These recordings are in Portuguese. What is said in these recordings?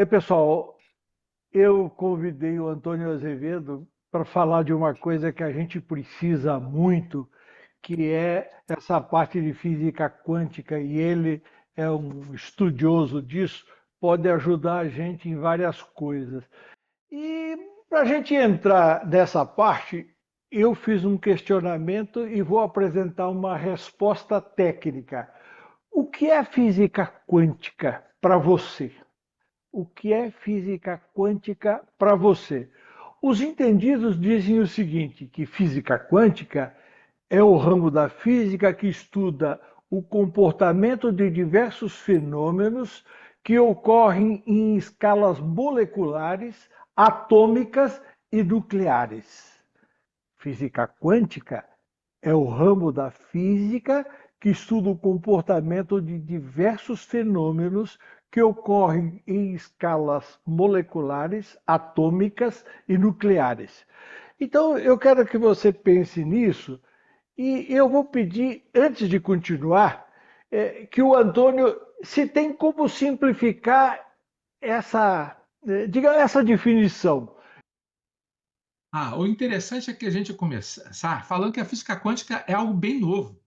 Pessoal, eu convidei o Antônio Azevedo para falar de uma coisa que a gente precisa muito, que é essa parte de física quântica, e ele é um estudioso disso, pode ajudar a gente em várias coisas. E para a gente entrar nessa parte, eu fiz um questionamento e vou apresentar uma resposta técnica. O que é física quântica para você? O que é física quântica para você? Os entendidos dizem o seguinte, que física quântica é o ramo da física que estuda o comportamento de diversos fenômenos que ocorrem em escalas moleculares, atômicas e nucleares. Física quântica é o ramo da física que estuda o comportamento de diversos fenômenos que ocorrem em escalas moleculares, atômicas e nucleares. Então, eu quero que você pense nisso e eu vou pedir, antes de continuar, que o Antônio, se tem como simplificar essa, diga, essa definição. O interessante é que a gente começar falando que a física quântica é algo bem novo.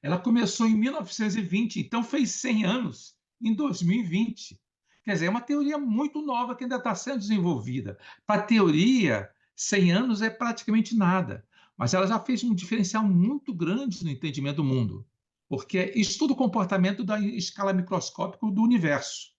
Ela começou em 1920, então fez 100 anos em 2020. Quer dizer, é uma teoria muito nova que ainda está sendo desenvolvida. Para a teoria, 100 anos é praticamente nada, mas ela já fez um diferencial muito grande no entendimento do mundo, porque estuda o comportamento da escala microscópica do universo.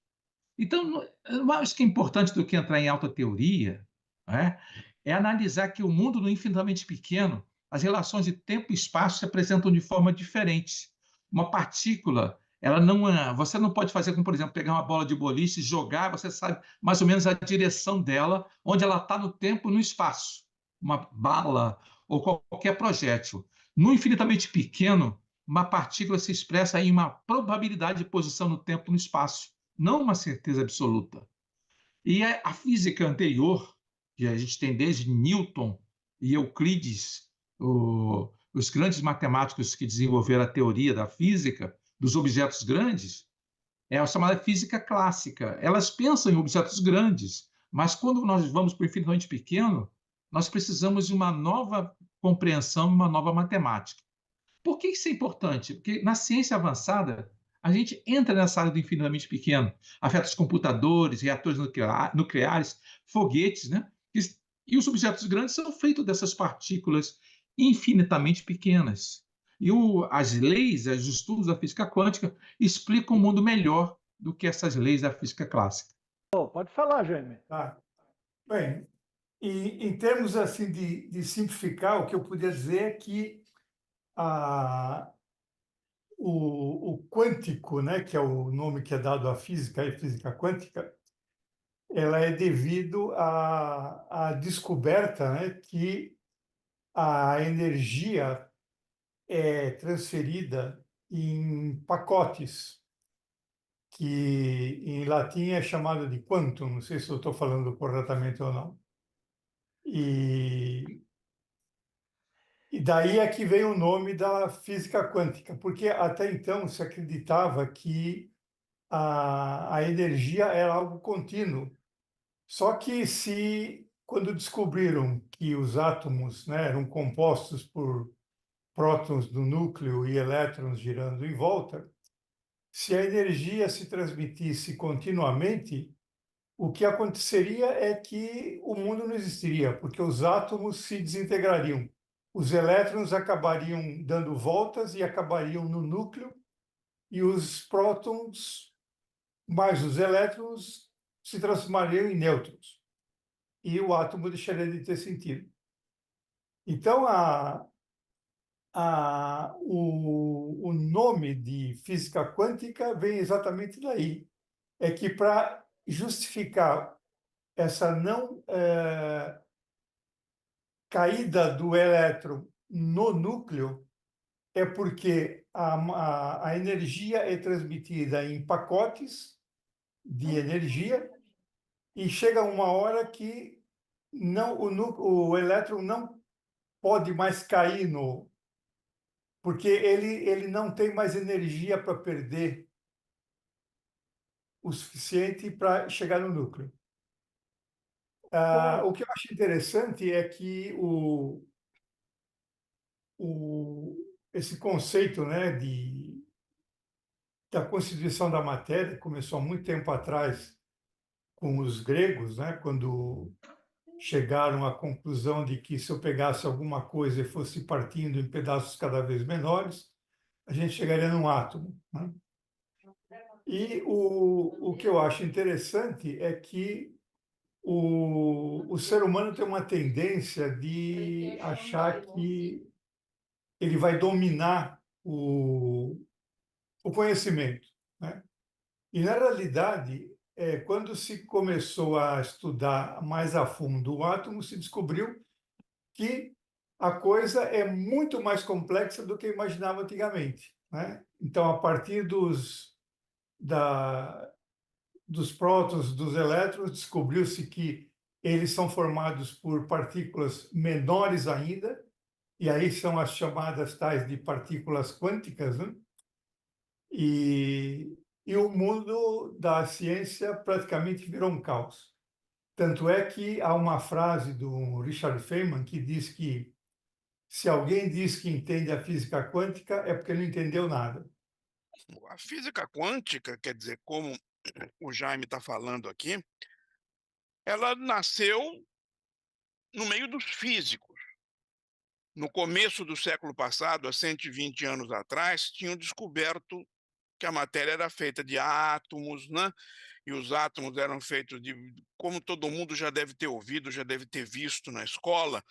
Então, mais que é importante do que entrar em alta teoria, né, é analisar que o mundo, no infinitamente pequeno, as relações de tempo e espaço se apresentam de forma diferente. Uma partícula, ela não você não pode fazer como, por exemplo, pegar uma bola de boliche, jogar, você sabe mais ou menos a direção dela, onde ela está no tempo e no espaço. Uma bala ou qualquer projétil. No infinitamente pequeno, uma partícula se expressa em uma probabilidade de posição no tempo e no espaço, não uma certeza absoluta. E a física anterior, que a gente tem desde Newton e Euclides, os grandes matemáticos que desenvolveram a teoria da física dos objetos grandes, é a chamada física clássica. Elas pensam em objetos grandes, mas quando nós vamos para o infinitamente pequeno, nós precisamos de uma nova compreensão, uma nova matemática. Por que isso é importante? Porque na ciência avançada, a gente entra nessa área do infinitamente pequeno, afeta os computadores, reatores nucleares, foguetes, né? E os objetos grandes são feitos dessas partículas infinitamente pequenas. As leis, os estudos da física quântica explicam o mundo melhor do que essas leis da física clássica. Oh, pode falar, Jaime. Tá. Bem, em termos assim de simplificar, o que eu podia dizer é que a, o quântico, né, que é o nome que é dado à física, e física quântica, ela é devido à descoberta, né, que a energia é transferida em pacotes, que em latim é chamado de quantum, não sei se eu estou falando corretamente ou não. E E daí é que vem o nome da física quântica, porque até então se acreditava que a energia era algo contínuo. Só que quando descobriram que os átomos, né, eram compostos por prótons do núcleo e elétrons girando em volta, se a energia se transmitisse continuamente, o que aconteceria é que o mundo não existiria, porque os átomos se desintegrariam. Os elétrons acabariam dando voltas e acabariam no núcleo, e os prótons mais os elétrons se transformariam em nêutrons, e o átomo deixaria de ter sentido. Então, o nome de física quântica vem exatamente daí. É que para justificar essa não caída do elétron no núcleo é porque a energia é transmitida em pacotes de energia e chega uma hora que não o elétron não pode mais cair no porque ele não tem mais energia para perder. o suficiente para chegar no núcleo. Bom, O que eu acho interessante é que esse conceito, né, da constituição da matéria começou há muito tempo atrás com os gregos, né, quando chegaram à conclusão de que se eu pegasse alguma coisa e fosse partindo em pedaços cada vez menores, a gente chegaria num átomo, né? E o que eu acho interessante é que o ser humano tem uma tendência de achar que ele vai dominar o conhecimento, né? E, na realidade, quando se começou a estudar mais a fundo o átomo, se descobriu que a coisa é muito mais complexa do que imaginava antigamente, né? Então, a partir dos prótons, dos elétrons, descobriu-se que eles são formados por partículas menores ainda, e aí são as chamadas tais de partículas quânticas, né? E o mundo da ciência praticamente virou um caos. Tanto é que há uma frase do Richard Feynman que diz que se alguém diz que entende a física quântica é porque não entendeu nada. A física quântica, quer dizer, como o Jaime está falando aqui, ela nasceu no meio dos físicos. No começo do século passado, há 120 anos atrás, tinham descoberto que a matéria era feita de átomos, né? E os átomos eram feitos de, como todo mundo já deve ter ouvido, já deve ter visto na escola,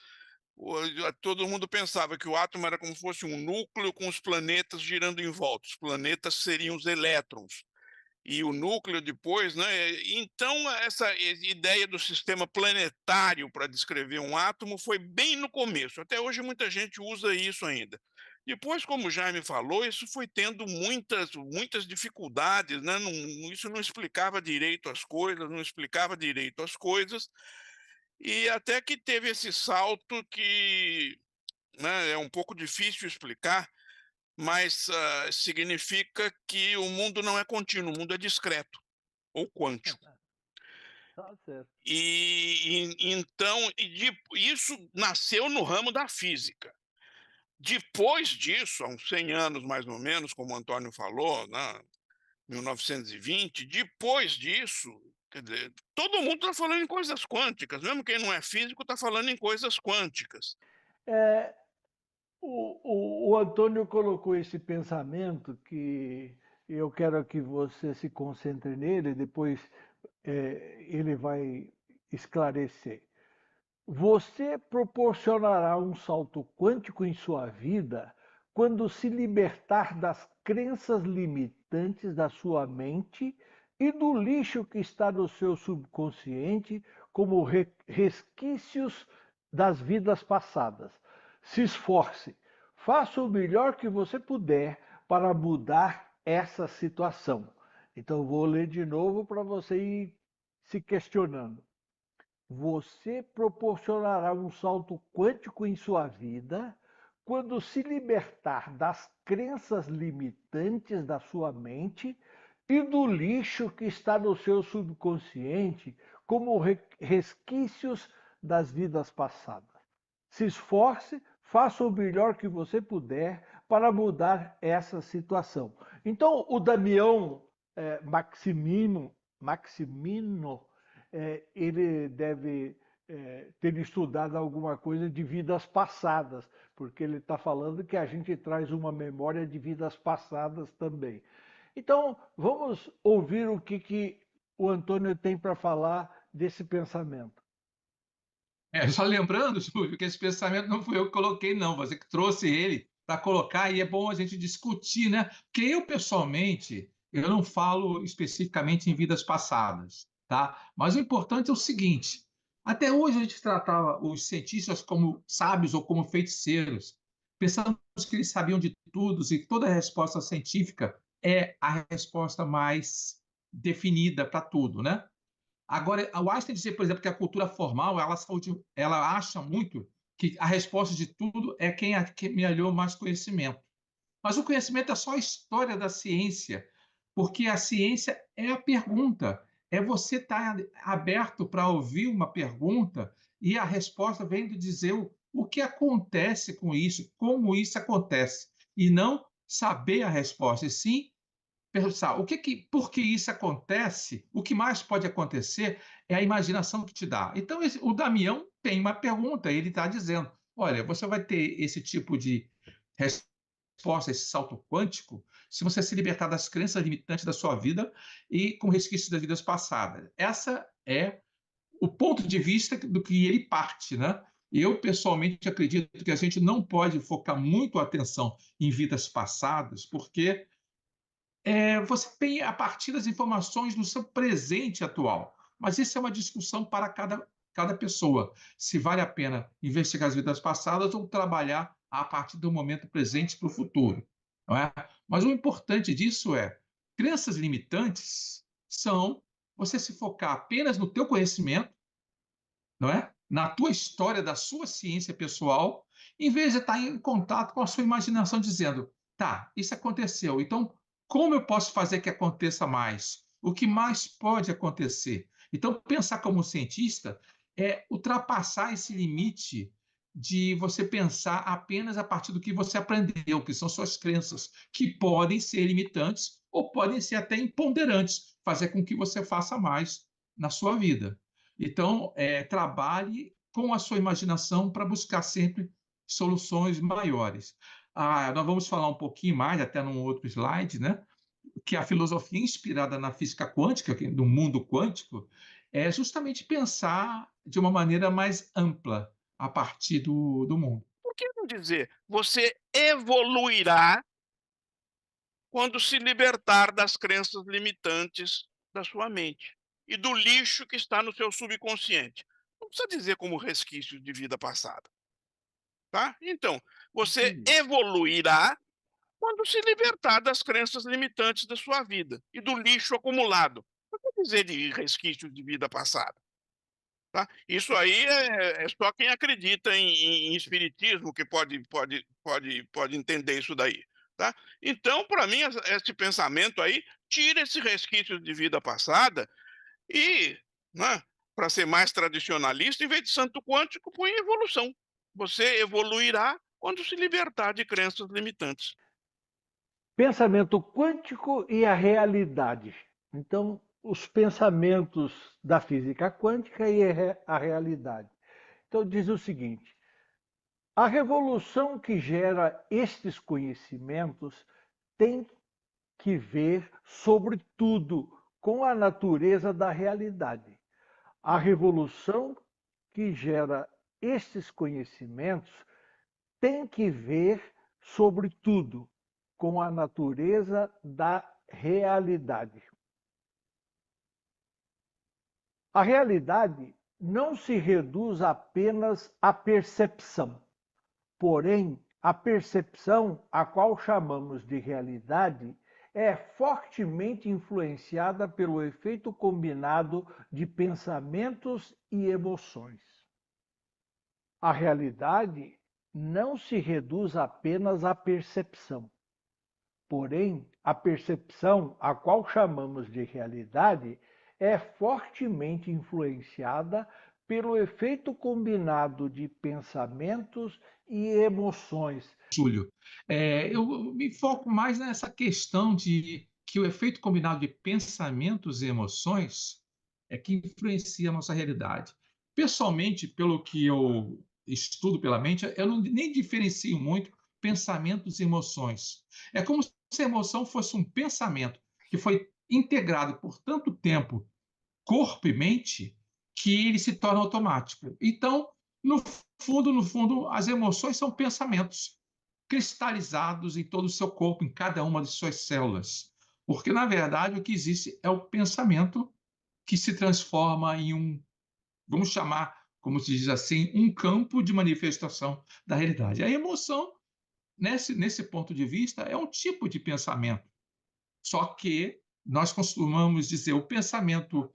todo mundo pensava que o átomo era como se fosse um núcleo com os planetas girando em volta. Os planetas seriam os elétrons. E o núcleo depois, né? Então, essa ideia do sistema planetário para descrever um átomo foi bem no começo. Até hoje muita gente usa isso ainda. Depois, como o Jaime falou, isso foi tendo muitas dificuldades, né? Isso não explicava direito as coisas, não explicava direito as coisas, e até que teve esse salto que, né, é um pouco difícil explicar, mas significa que o mundo não é contínuo, o mundo é discreto ou quântico. tá certo. Então, isso nasceu no ramo da física. Depois disso, há uns 100 anos mais ou menos, como o Antônio falou, né, 1920, depois disso, quer dizer, todo mundo está falando em coisas quânticas, mesmo quem não é físico está falando em coisas quânticas. É, o Antônio colocou esse pensamento que eu quero que você se concentre nele, depois ele vai esclarecer. Você proporcionará um salto quântico em sua vida quando se libertar das crenças limitantes da sua mente e do lixo que está no seu subconsciente como resquícios das vidas passadas. Se esforce, faça o melhor que você puder para mudar essa situação. Então, vou ler de novo para você ir se questionando. Você proporcionará um salto quântico em sua vida quando se libertar das crenças limitantes da sua mente e do lixo que está no seu subconsciente como resquícios das vidas passadas. Se esforce, faça o melhor que você puder para mudar essa situação. Então, o Damião Maximino ele deve ter estudado alguma coisa de vidas passadas, porque ele está falando que a gente traz uma memória de vidas passadas também. Então, vamos ouvir o que o Antônio tem para falar desse pensamento. Só lembrando, Júlio, que esse pensamento não fui eu que coloquei, não. Você que trouxe ele para colocar, e é bom a gente discutir, né? Porque eu, pessoalmente, eu não falo especificamente em vidas passadas, tá? Mas o importante é o seguinte: até hoje a gente tratava os cientistas como sábios ou como feiticeiros. Pensamos que eles sabiam de tudo e que toda resposta científica é a resposta mais definida para tudo, né? Agora, o Einstein dizia, por exemplo, que a cultura formal ela acha muito que a resposta de tudo é quem amelhou mais conhecimento. Mas o conhecimento é só a história da ciência. porque a ciência é a pergunta, é você estar aberto para ouvir uma pergunta e a resposta vem de dizer o que acontece com isso, como isso acontece, e não saber a resposta, e sim pensar por que isso acontece, o que mais pode acontecer é a imaginação que te dá. Então, o Damião tem uma pergunta, ele está dizendo: olha, você vai ter esse tipo de resposta, esse salto quântico, se você se libertar das crenças limitantes da sua vida e com resquícios das vidas passadas. Essa é o ponto de vista do que ele parte, né? Eu, pessoalmente, acredito que a gente não pode focar muito a atenção em vidas passadas, porque você tem a partir das informações do seu presente atual. Mas isso é uma discussão para cada pessoa, se vale a pena investigar as vidas passadas ou trabalhar a partir do momento presente para o futuro. Não é? Mas o importante disso é, crenças limitantes são você se focar apenas no teu conhecimento, não é? Na tua história, da sua ciência pessoal, em vez de estar em contato com a sua imaginação, dizendo: tá, isso aconteceu, então como eu posso fazer que aconteça mais? O que mais pode acontecer? Então, pensar como cientista é ultrapassar esse limite de você pensar apenas a partir do que você aprendeu, que são suas crenças, que podem ser limitantes ou podem ser até imponderantes, fazer com que você faça mais na sua vida. Então, trabalhe com a sua imaginação para buscar sempre soluções maiores. Nós vamos falar um pouquinho mais, até num outro slide, né? Que a filosofia inspirada na física quântica, do mundo quântico, é justamente pensar de uma maneira mais ampla a partir do mundo. Por que não dizer, você evoluirá quando se libertar das crenças limitantes da sua mente e do lixo que está no seu subconsciente? Não precisa dizer como resquícios de vida passada, tá? Então, você evoluirá quando se libertar das crenças limitantes da sua vida e do lixo acumulado. Não quer dizer de resquícios de vida passada. Tá? Isso aí é só quem acredita em espiritismo que pode entender isso daí. Tá? Então, para mim, esse pensamento aí tira esse resquício de vida passada e, né, para ser mais tradicionalista, em vez de santo quântico, põe evolução. Você evoluirá quando se libertar de crenças limitantes. Pensamento quântico e a realidade. Então, os pensamentos da física quântica e a realidade. Então, diz o seguinte: a revolução que gera estes conhecimentos tem que ver, sobretudo, com a natureza da realidade. A revolução que gera estes conhecimentos tem que ver, sobretudo, com a natureza da realidade. A realidade não se reduz apenas à percepção, porém, a percepção, a qual chamamos de realidade, é fortemente influenciada pelo efeito combinado de pensamentos e emoções. A realidade não se reduz apenas à percepção, porém, a percepção, a qual chamamos de realidade, é fortemente influenciada pelo efeito combinado de pensamentos e emoções. Júlio, eu me foco mais nessa questão de que o efeito combinado de pensamentos e emoções é que influencia a nossa realidade. Pessoalmente, pelo que eu estudo pela mente, eu nem diferencio muito pensamentos e emoções. É como se a emoção fosse um pensamento que foi integrado por tanto tempo, corpo e mente, que ele se torna automático. Então, no fundo, as emoções são pensamentos cristalizados em todo o seu corpo, em cada uma de suas células. Porque, na verdade, o que existe é o pensamento que se transforma em vamos chamar, como se diz assim, um campo de manifestação da realidade. A emoção, nesse ponto de vista, é um tipo de pensamento. Só que nós costumamos dizer o pensamento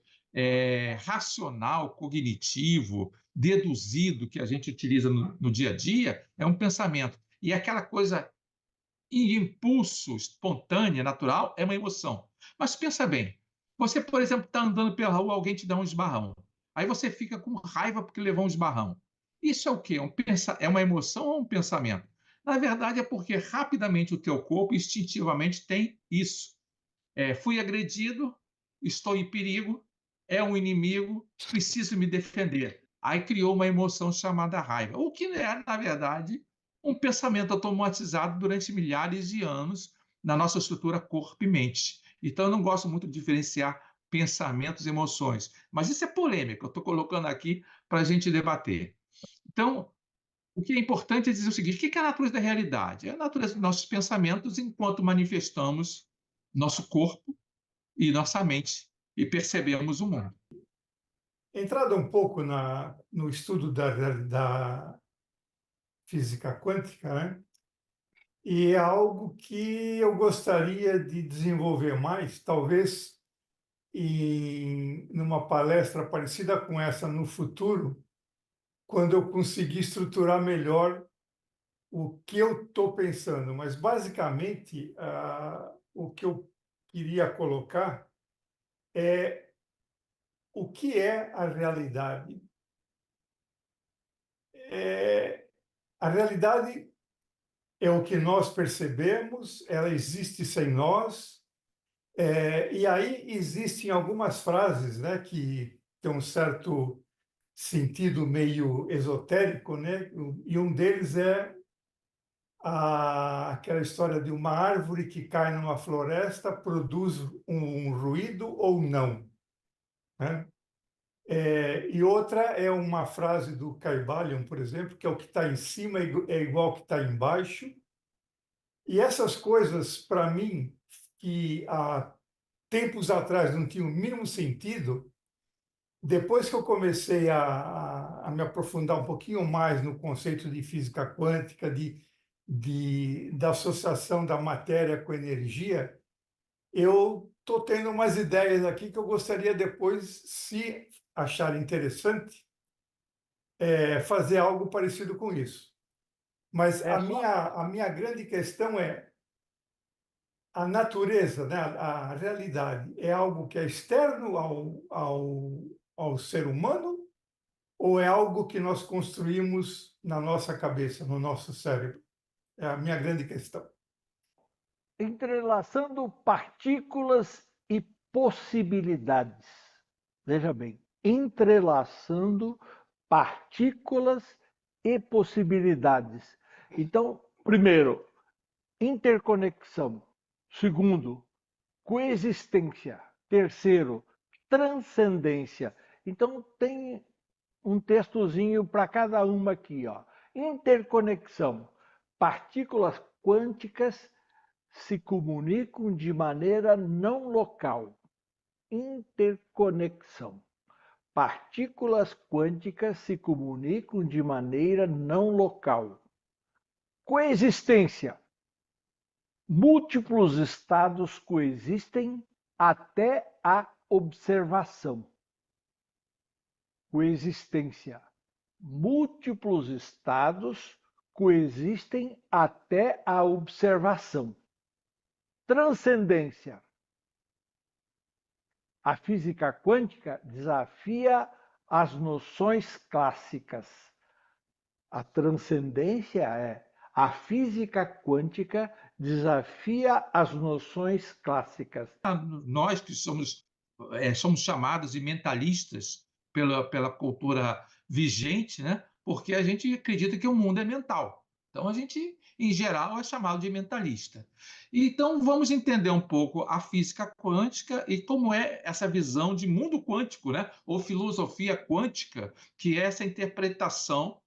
racional, cognitivo, deduzido, que a gente utiliza no dia a dia, é um pensamento. E aquela coisa em impulso, espontânea, natural, é uma emoção. Mas pensa bem, você, por exemplo, está andando pela rua, alguém te dá um esbarrão. Aí você fica com raiva porque levou um esbarrão. Isso é o quê? É uma emoção ou um pensamento? Na verdade, é porque rapidamente o teu corpo instintivamente tem isso. Fui agredido, estou em perigo, é um inimigo, preciso me defender. Aí criou uma emoção chamada raiva, o que é, na verdade, um pensamento automatizado durante milhares de anos na nossa estrutura corpo e mente. Então, eu não gosto muito de diferenciar pensamentos e emoções, mas isso é polêmico, eu estou colocando aqui para a gente debater. Então, o que é importante é dizer o seguinte: o que é a natureza da realidade? É a natureza dos nossos pensamentos enquanto manifestamos nosso corpo e nossa mente e percebemos o mundo. Entrada um pouco no estudo da física quântica, né? E é algo que eu gostaria de desenvolver mais, talvez numa palestra parecida com essa no futuro, quando eu conseguir estruturar melhor o que eu estou pensando. Mas, basicamente, o que eu queria colocar é o que é a realidade. A realidade é o que nós percebemos, ela existe sem nós. E aí existem algumas frases, né, que têm um certo sentido meio esotérico, né? E um deles é aquela história de uma árvore que cai numa floresta produz um ruído ou não, né? E outra é uma frase do Kybalion, por exemplo, que é o que está em cima é igual ao que está embaixo. E essas coisas, para mim, que há tempos atrás não tinham o mínimo sentido, depois que eu comecei a me aprofundar um pouquinho mais no conceito de física quântica, da associação da matéria com energia, eu estou tendo umas ideias aqui que eu gostaria depois, se achar interessante, fazer algo parecido com isso. Mas É só a minha grande questão é a natureza, né? A realidade é algo que é externo ao ser humano ou é algo que nós construímos na nossa cabeça, no nosso cérebro? É a minha grande questão. entrelaçando partículas e possibilidades. Veja bem, entrelaçando partículas e possibilidades. Então, primeiro, interconexão. Segundo, coexistência. Terceiro, transcendência. Então, tem um textozinho para cada uma aqui, ó. Interconexão. Partículas quânticas se comunicam de maneira não local. Interconexão. Partículas quânticas se comunicam de maneira não local. Coexistência. Múltiplos estados coexistem até a observação. Coexistência. Múltiplos estados coexistem até a observação. Transcendência. A física quântica desafia as noções clássicas. A transcendência é a física quântica desafia as noções clássicas. Nós que somos chamados de mentalistas pela cultura vigente, né? Porque a gente acredita que o mundo é mental. Então, a gente, em geral, é chamado de mentalista. Então, vamos entender um pouco a física quântica e como é essa visão de mundo quântico, né? Ou filosofia quântica, que é essa interpretação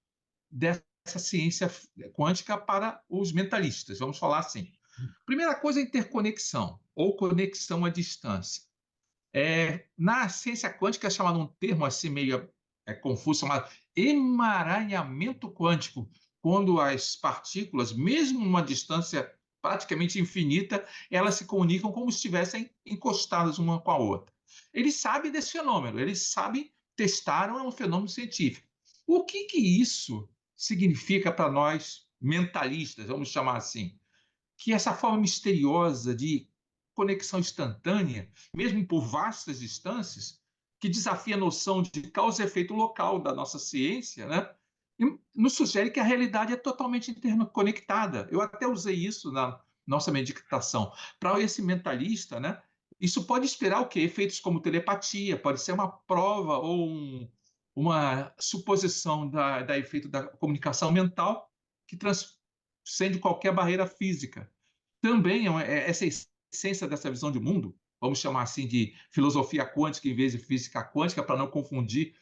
dessa ciência quântica para os mentalistas, vamos falar assim. Primeira coisa é interconexão, ou conexão à distância. Na ciência quântica é chamado um termo assim meio confuso, chamado emaranhamento quântico, quando as partículas, mesmo numa distância praticamente infinita, elas se comunicam como se estivessem encostadas uma com a outra. Eles sabem desse fenômeno, eles sabem, testaram, é um fenômeno científico. O que isso significa para nós mentalistas, vamos chamar assim? Que essa forma misteriosa de conexão instantânea, mesmo por vastas distâncias, que desafia a noção de causa e efeito local da nossa ciência, né? E nos sugere que a realidade é totalmente interconectada. Eu até usei isso na nossa meditação. Para esse mentalista, né, isso pode esperar o quê? Efeitos como telepatia, pode ser uma prova ou uma suposição da efeito da comunicação mental que transcende qualquer barreira física. Também essa essência dessa visão de mundo, vamos chamar assim de filosofia quântica em vez de física quântica, para não confundir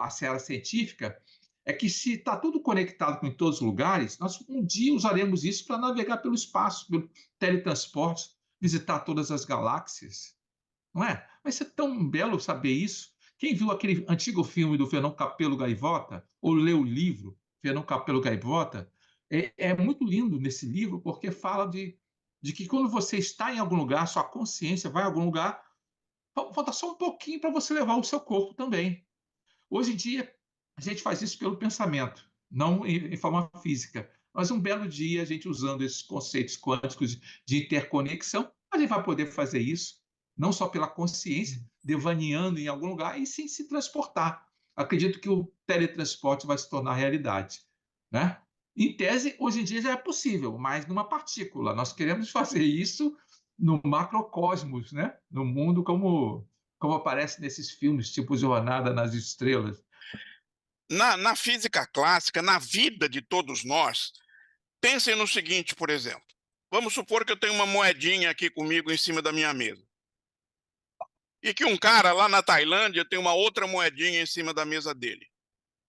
a seara científica, é que se está tudo conectado em todos os lugares, nós um dia usaremos isso para navegar pelo espaço, pelo teletransporte, visitar todas as galáxias, não é? Vai ser tão belo saber isso. Quem viu aquele antigo filme do Fernão Capelo Gaivota, ou leu o livro Fernão Capelo Gaivota, é muito lindo nesse livro, porque fala de que quando você está em algum lugar, sua consciência vai a algum lugar, falta só um pouquinho para você levar o seu corpo também. Hoje em dia, a gente faz isso pelo pensamento, não em forma física. Mas um belo dia, a gente usando esses conceitos quânticos de interconexão, a gente vai poder fazer isso, não só pela consciência, devaneando em algum lugar, e sim se transportar. Acredito que o teletransporte vai se tornar realidade, né? Em tese, hoje em dia já é possível, mas numa partícula. Nós queremos fazer isso no macrocosmos, né? No mundo como aparece nesses filmes, tipo Jornada nas Estrelas. Na física clássica, na vida de todos nós, pensem no seguinte, por exemplo. Vamos supor que eu tenho uma moedinha aqui comigo em cima da minha mesa. E que um cara lá na Tailândia tem uma outra moedinha em cima da mesa dele.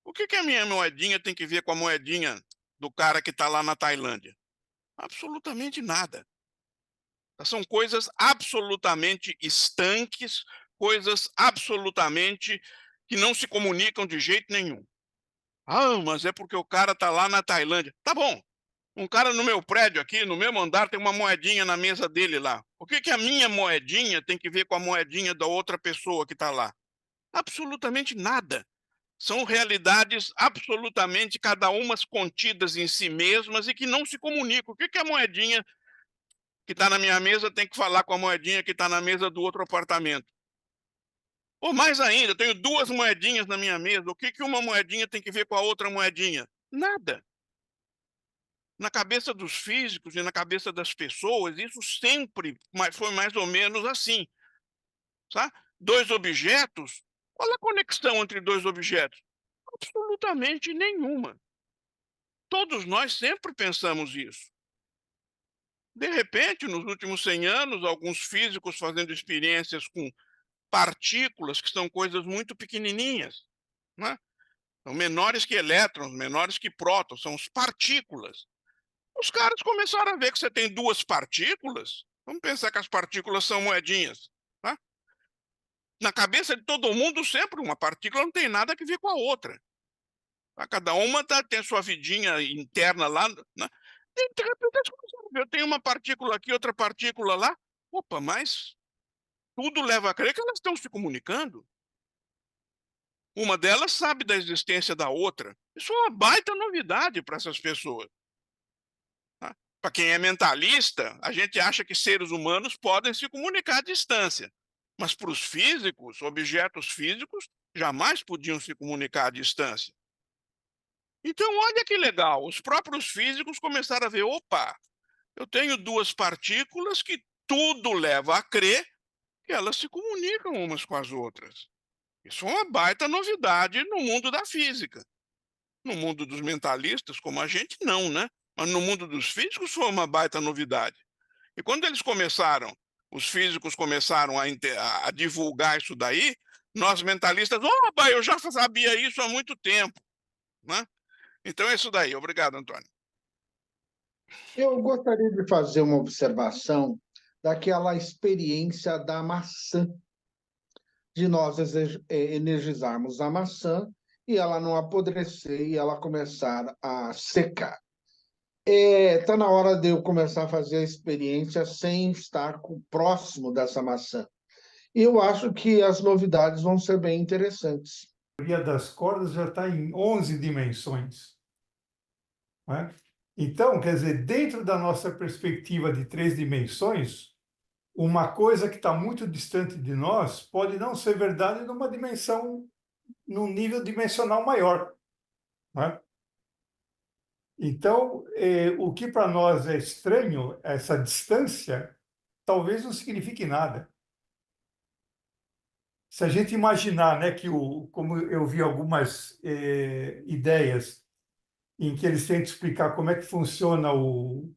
O que a minha moedinha tem que ver com a moedinha do cara que está lá na Tailândia? Absolutamente nada. São coisas absolutamente estanques, coisas absolutamente que não se comunicam de jeito nenhum. Ah, mas é porque o cara está lá na Tailândia. Tá bom. Um cara no meu prédio aqui, no mesmo andar, tem uma moedinha na mesa dele lá. O que a minha moedinha tem que ver com a moedinha da outra pessoa que está lá? Absolutamente nada. São realidades absolutamente cada uma contidas em si mesmas e que não se comunicam. O que a moedinha que está na minha mesa tem que falar com a moedinha que está na mesa do outro apartamento? Ou mais ainda, eu tenho duas moedinhas na minha mesa. O que uma moedinha tem que ver com a outra moedinha? Nada. Na cabeça dos físicos e na cabeça das pessoas, isso sempre foi mais ou menos assim. Sabe? Dois objetos, qual a conexão entre dois objetos? Absolutamente nenhuma. Todos nós sempre pensamos isso. De repente, nos últimos 100 anos, alguns físicos fazendo experiências com partículas, que são coisas muito pequenininhas, né? São menores que elétrons, menores que prótons, são as partículas. Os caras começaram a ver que você tem duas partículas. Vamos pensar que as partículas são moedinhas. Tá? Na cabeça de todo mundo, sempre uma partícula não tem nada a ver com a outra. Tá? Cada uma tem a sua vidinha interna lá. Né? E, de repente, eles começaram a ver, eu tenho uma partícula aqui, outra partícula lá. Opa, mas tudo leva a crer que elas estão se comunicando. Uma delas sabe da existência da outra. Isso é uma baita novidade para essas pessoas. Para quem é mentalista, a gente acha que seres humanos podem se comunicar à distância. Mas para os físicos, objetos físicos, jamais podiam se comunicar à distância. Então, olha que legal, os próprios físicos começaram a ver, opa, eu tenho duas partículas que tudo leva a crer que elas se comunicam umas com as outras. Isso é uma baita novidade no mundo da física. No mundo dos mentalistas, como a gente, não, né? Mas no mundo dos físicos foi uma baita novidade. E quando eles começaram, os físicos começaram a divulgar isso daí, nós mentalistas, opa, eu já sabia isso há muito tempo. Né? Então é isso daí. Obrigado, Antônio. Eu gostaria de fazer uma observação daquela experiência da maçã, de nós energizarmos a maçã e ela não apodrecer e ela começar a secar. Está na hora de eu começar a fazer a experiência sem estar próximo dessa maçã. E eu acho que as novidades vão ser bem interessantes. A teoria das cordas já está em 11 dimensões. Né? Então, quer dizer, dentro da nossa perspectiva de 3 dimensões, uma coisa que está muito distante de nós pode não ser verdade numa dimensão, num nível dimensional maior, né? Então, o que para nós é estranho, essa distância, talvez não signifique nada. Se a gente imaginar, né, como eu vi algumas ideias em que eles tentam explicar como é que funciona o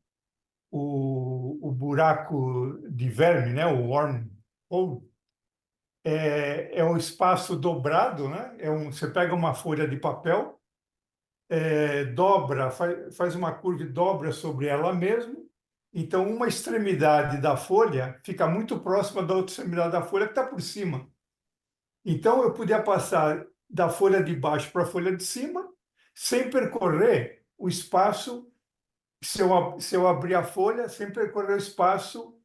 buraco de verme, né, o wormhole, é um espaço dobrado, né? Você pega uma folha de papel, dobra, faz uma curva e dobra sobre ela mesmo. Então, uma extremidade da folha fica muito próxima da outra extremidade da folha que está por cima. Então, eu podia passar da folha de baixo para a folha de cima, sem percorrer o espaço, se eu abrir a folha, sem percorrer o espaço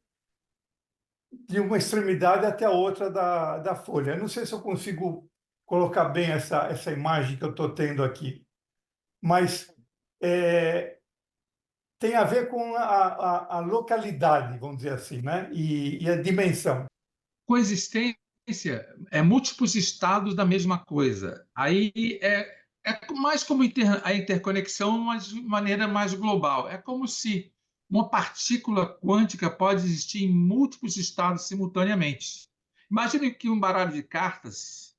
de uma extremidade até a outra da folha. Eu não sei se eu consigo colocar bem essa imagem que eu estou tendo aqui, mas é, tem a ver com a localidade, vamos dizer assim, né? E a dimensão. Coexistência é múltiplos estados da mesma coisa. Aí é mais como a interconexão, mas de maneira mais global. É como se uma partícula quântica pode existir em múltiplos estados simultaneamente. Imagine que um baralho de cartas,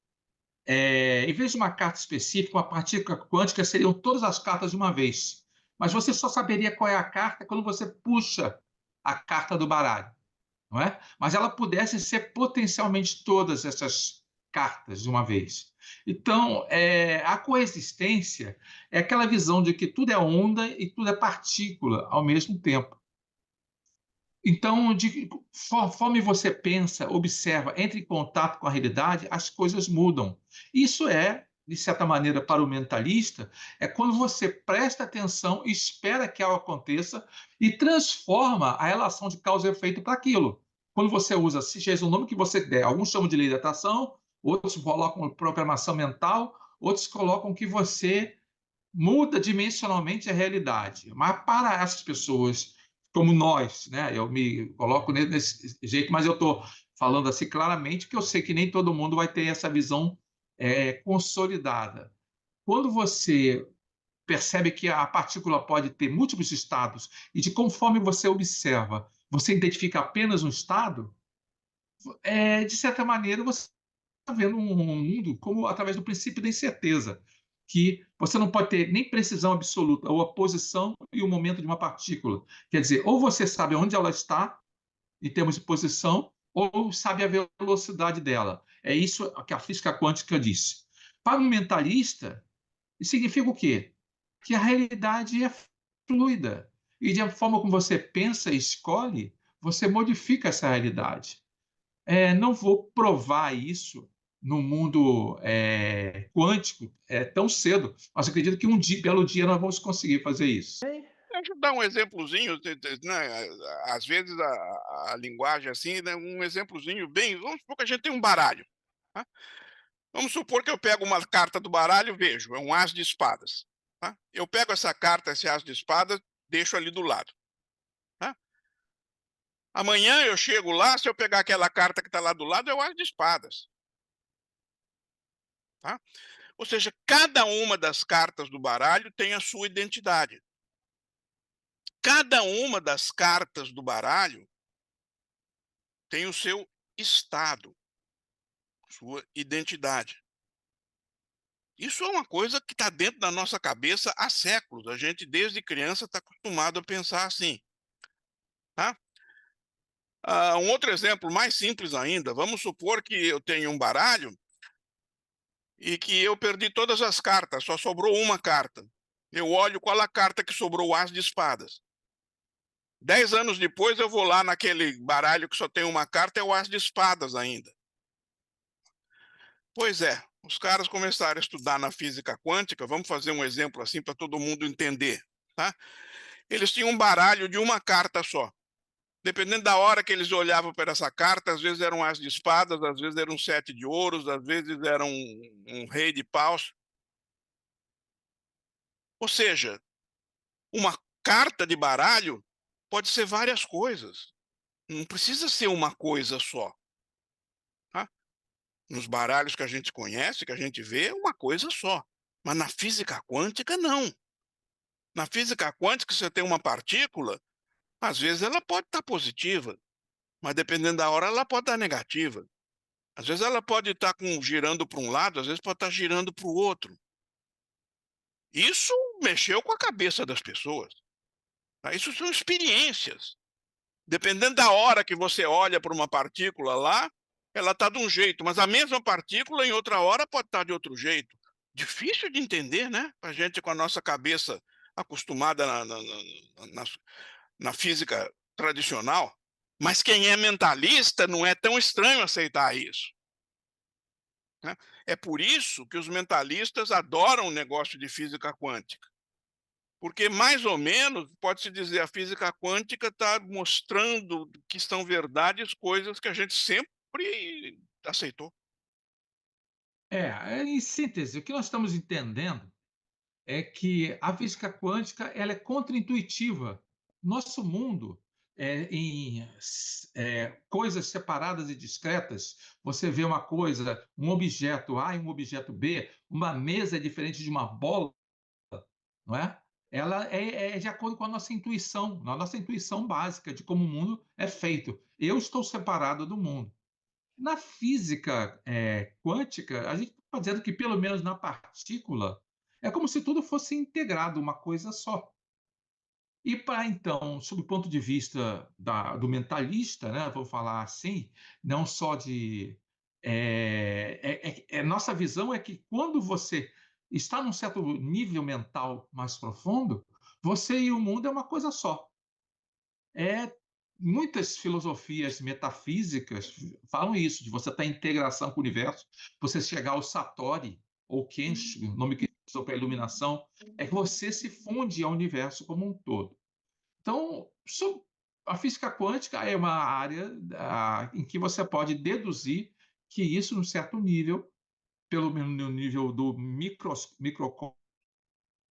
em vez de uma carta específica, uma partícula quântica seriam todas as cartas de uma vez. Mas você só saberia qual é a carta quando você puxa a carta do baralho, não é? Mas ela pudesse ser potencialmente todas essas cartas de uma vez. Então, a coexistência é aquela visão de que tudo é onda e tudo é partícula ao mesmo tempo. Então, conforme você pensa, observa, entra em contato com a realidade, as coisas mudam. Isso de certa maneira, para o mentalista, é quando você presta atenção, espera que algo aconteça e transforma a relação de causa e efeito para aquilo. Quando você usa, seja o nome que você der, alguns chamam de lei da atração, outros colocam programação mental, outros colocam que você muda dimensionalmente a realidade. Mas para essas pessoas como nós, né? Eu me coloco nesse jeito, mas eu estou falando assim claramente que eu sei que nem todo mundo vai ter essa visão consolidada. Quando você percebe que a partícula pode ter múltiplos estados e de conforme você observa, você identifica apenas um estado, de certa maneira você está vendo um mundo como através do princípio da incerteza, que você não pode ter nem precisão absoluta, ou a posição e o momento de uma partícula. Quer dizer, ou você sabe onde ela está, em termos de posição, ou sabe a velocidade dela. É isso que a física quântica diz. Para um mentalista, isso significa o quê? Que a realidade é fluida. E de forma como você pensa e escolhe, você modifica essa realidade. Não vou provar isso no mundo quântico tão cedo, mas acredito que belo dia nós vamos conseguir fazer isso. Deixa eu dar um exemplozinho, né? Às vezes a linguagem assim, né? Um exemplozinho bem. Vamos supor que a gente tem um baralho. Tá? Vamos supor que eu pego uma carta do baralho, vejo, é um as de espadas. Tá? Eu pego essa carta, esse as de espadas, deixo ali do lado. Tá? Amanhã eu chego lá, se eu pegar aquela carta que está lá do lado, é o as de espadas. Tá? Ou seja, cada uma das cartas do baralho tem a sua identidade. Cada uma das cartas do baralho tem o seu estado, sua identidade. Isso é uma coisa que está dentro da nossa cabeça há séculos. A gente, desde criança, está acostumado a pensar assim. Tá? Um outro exemplo mais simples ainda. Vamos supor que eu tenho um baralho e que eu perdi todas as cartas, só sobrou uma carta. Eu olho qual a carta que sobrou, o as de espadas. 10 anos depois eu vou lá naquele baralho que só tem uma carta, é o as de espadas ainda. Pois é, os caras começaram a estudar na física quântica, vamos fazer um exemplo assim para todo mundo entender. Tá? Eles tinham um baralho de uma carta só. Dependendo da hora que eles olhavam para essa carta, às vezes era um as de espadas, às vezes era um 7 de ouros, às vezes era um rei de paus. Ou seja, uma carta de baralho pode ser várias coisas. Não precisa ser uma coisa só. Tá? Nos baralhos que a gente conhece, que a gente vê, é uma coisa só. Mas na física quântica, não. Na física quântica, você tem uma partícula, às vezes ela pode estar positiva, mas dependendo da hora, ela pode estar negativa. Às vezes ela pode estar girando para um lado, às vezes pode estar girando para o outro. Isso mexeu com a cabeça das pessoas. Tá? Isso são experiências. Dependendo da hora que você olha para uma partícula lá, ela está de um jeito, mas a mesma partícula em outra hora pode estar de outro jeito. Difícil de entender, né? A gente com a nossa cabeça acostumada na física tradicional. Mas quem é mentalista não é tão estranho aceitar isso. Né? É por isso que os mentalistas adoram o negócio de física quântica. Porque, mais ou menos, pode-se dizer, a física quântica está mostrando que são verdades coisas que a gente sempre aceitou. Em síntese, o que nós estamos entendendo é que a física quântica ela é contraintuitiva. Nosso mundo, em coisas separadas e discretas, você vê uma coisa, um objeto A e um objeto B, uma mesa é diferente de uma bola, não é? Ela é de acordo com a nossa intuição básica de como o mundo é feito. Eu estou separado do mundo. Na física quântica, a gente está dizendo que, pelo menos na partícula, é como se tudo fosse integrado, uma coisa só. E para então, sob o ponto de vista do mentalista, né, vou falar assim, não só de. Nossa visão é que quando você está num certo nível mental mais profundo, você e o mundo é uma coisa só. Muitas filosofias metafísicas falam isso, de você estar em integração com o universo, você chegar ao Satori, ou Kensho, o nome que usam para iluminação, é que você se funde ao universo como um todo. Então, a física quântica é uma área em que você pode deduzir que isso, num certo nível, pelo menos no nível do microcosmo,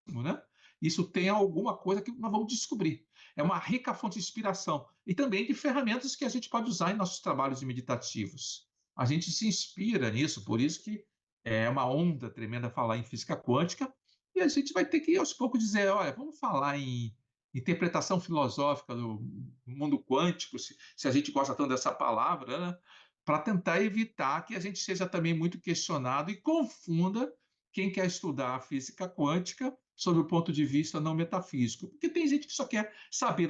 né? Isso tem alguma coisa que nós vamos descobrir. É uma rica fonte de inspiração e também de ferramentas que a gente pode usar em nossos trabalhos meditativos. A gente se inspira nisso, por isso que é uma onda tremenda falar em física quântica e a gente vai ter que, aos poucos, dizer, olha, vamos falar em interpretação filosófica do mundo quântico, se a gente gosta tanto dessa palavra, né? Para tentar evitar que a gente seja também muito questionado e confunda quem quer estudar a física quântica sob o ponto de vista não metafísico. Porque tem gente que só quer saber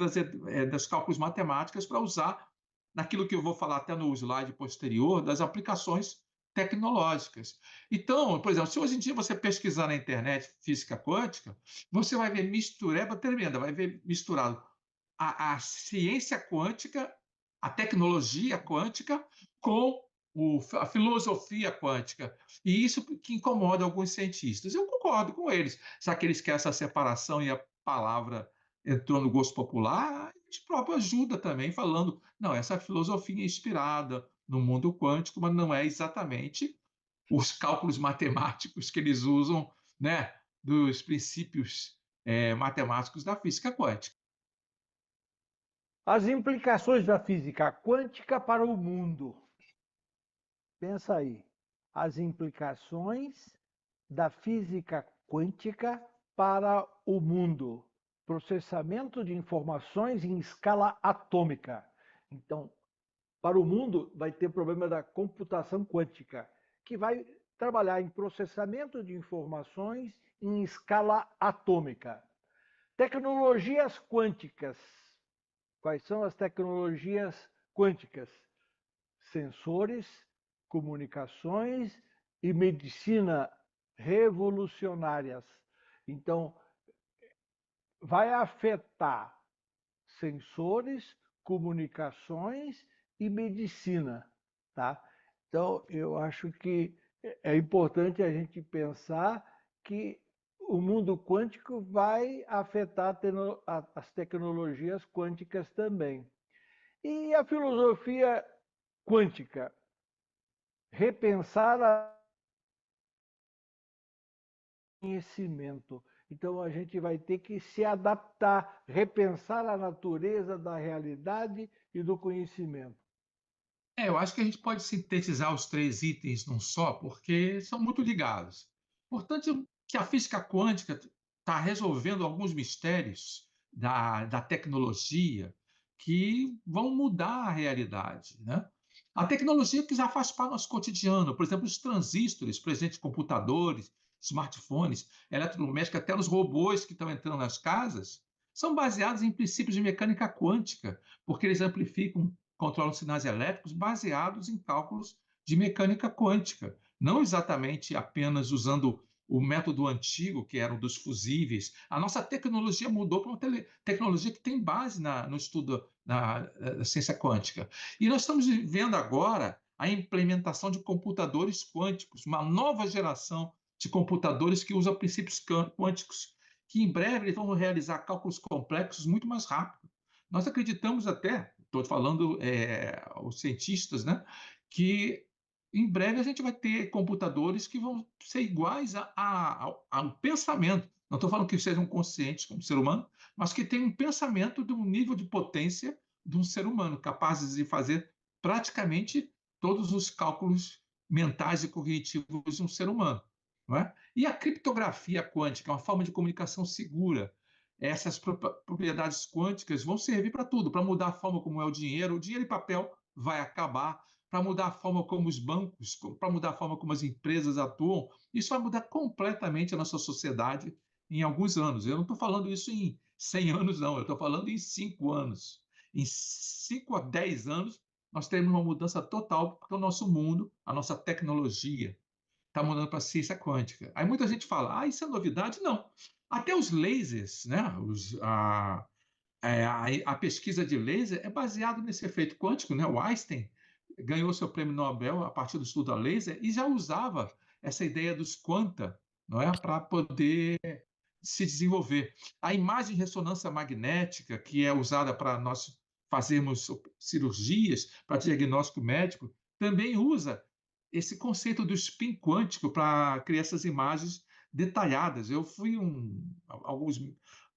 das cálculos matemáticas para usar naquilo que eu vou falar até no slide posterior, das aplicações tecnológicas. Então, por exemplo, se hoje em dia você pesquisar na internet física quântica, você vai ver mistureba tremenda, vai ver misturado a ciência quântica, a tecnologia quântica, com a filosofia quântica. E isso que incomoda alguns cientistas. Eu concordo com eles. Já que eles querem essa separação e a palavra entrou no gosto popular, a gente próprio ajuda também, falando, não, essa filosofia é inspirada no mundo quântico, mas não é exatamente os cálculos matemáticos que eles usam, né, dos princípios matemáticos da física quântica. As implicações da física quântica para o mundo. Pensa aí. As implicações da física quântica para o mundo. Processamento de informações em escala atômica. Então, para o mundo, vai ter problema da computação quântica, que vai trabalhar em processamento de informações em escala atômica. Tecnologias quânticas. Quais são as tecnologias quânticas? Sensores, comunicações e medicina revolucionárias. Então, vai afetar sensores, comunicações e medicina, tá? Então, eu acho que é importante a gente pensar que o mundo quântico vai afetar as tecnologias quânticas também. E a filosofia quântica? Repensar o conhecimento. Então a gente vai ter que se adaptar, repensar a natureza da realidade e do conhecimento. Eu acho que a gente pode sintetizar os três itens num só, porque são muito ligados. Portanto, que a física quântica está resolvendo alguns mistérios da tecnologia que vão mudar a realidade, né? A tecnologia que já faz parte do nosso cotidiano, por exemplo, os transistores presentes em computadores, smartphones, eletrodomésticos, até os robôs que estão entrando nas casas, são baseados em princípios de mecânica quântica, porque eles amplificam, controlam sinais elétricos baseados em cálculos de mecânica quântica, não exatamente apenas usando o método antigo, que era o dos fusíveis. A nossa tecnologia mudou para uma tecnologia que tem base no estudo da ciência quântica. E nós estamos vendo agora a implementação de computadores quânticos, uma nova geração de computadores que usam princípios quânticos, que em breve eles vão realizar cálculos complexos muito mais rápido. Nós acreditamos até, estou falando os cientistas, né, que em breve a gente vai ter computadores que vão ser iguais ao pensamento. Não estou falando que sejam conscientes como ser humano, mas que tenham um pensamento de um nível de potência de um ser humano, capazes de fazer praticamente todos os cálculos mentais e cognitivos de um ser humano. Não é? E a criptografia quântica, uma forma de comunicação segura. Essas propriedades quânticas vão servir para tudo, para mudar a forma como é o dinheiro em papel vai acabar, para mudar a forma como os bancos, para mudar a forma como as empresas atuam. Isso vai mudar completamente a nossa sociedade em alguns anos. Eu não estou falando isso em 100 anos, não, eu estou falando em 5 anos. Em 5 a 10 anos, nós teremos uma mudança total, porque o nosso mundo, a nossa tecnologia, está mudando para a ciência quântica. Aí muita gente fala, isso é novidade? Não. Até os lasers, né? A pesquisa de laser é baseada nesse efeito quântico, né? O Einstein ganhou seu prêmio Nobel a partir do estudo da laser e já usava essa ideia dos quanta, não é, para poder se desenvolver. A imagem de ressonância magnética, que é usada para nós fazermos cirurgias, para diagnóstico médico, também usa esse conceito do spin quântico para criar essas imagens detalhadas. Eu fui alguns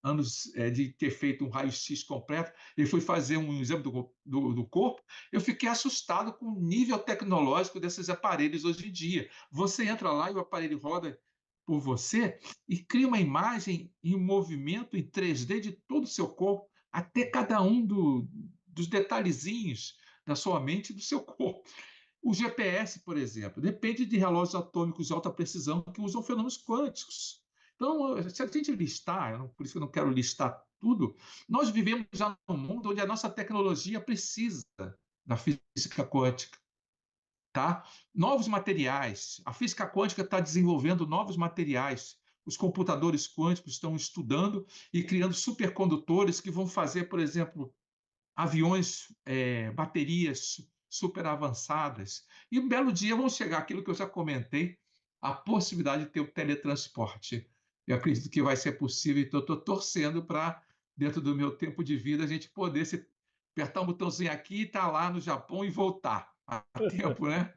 anos de ter feito um raio-x completo e fui fazer um exame do corpo, eu fiquei assustado com o nível tecnológico desses aparelhos hoje em dia. Você entra lá e o aparelho roda por você e cria uma imagem em movimento em 3D de todo o seu corpo, até cada um dos detalhezinhos da sua mente e do seu corpo. O GPS, por exemplo, depende de relógios atômicos de alta precisão que usam fenômenos quânticos. Então, se a gente listar, por isso que eu não quero listar tudo, nós vivemos já num mundo onde a nossa tecnologia precisa da física quântica. Tá? Novos materiais. A física quântica está desenvolvendo novos materiais. Os computadores quânticos estão estudando e criando supercondutores que vão fazer, por exemplo, aviões, baterias super avançadas. E um belo dia vão chegar aquilo que eu já comentei, a possibilidade de ter o teletransporte. Eu acredito que vai ser possível, então estou torcendo para, dentro do meu tempo de vida, a gente poder apertar um botãozinho aqui e estar lá no Japão e voltar a tempo, né?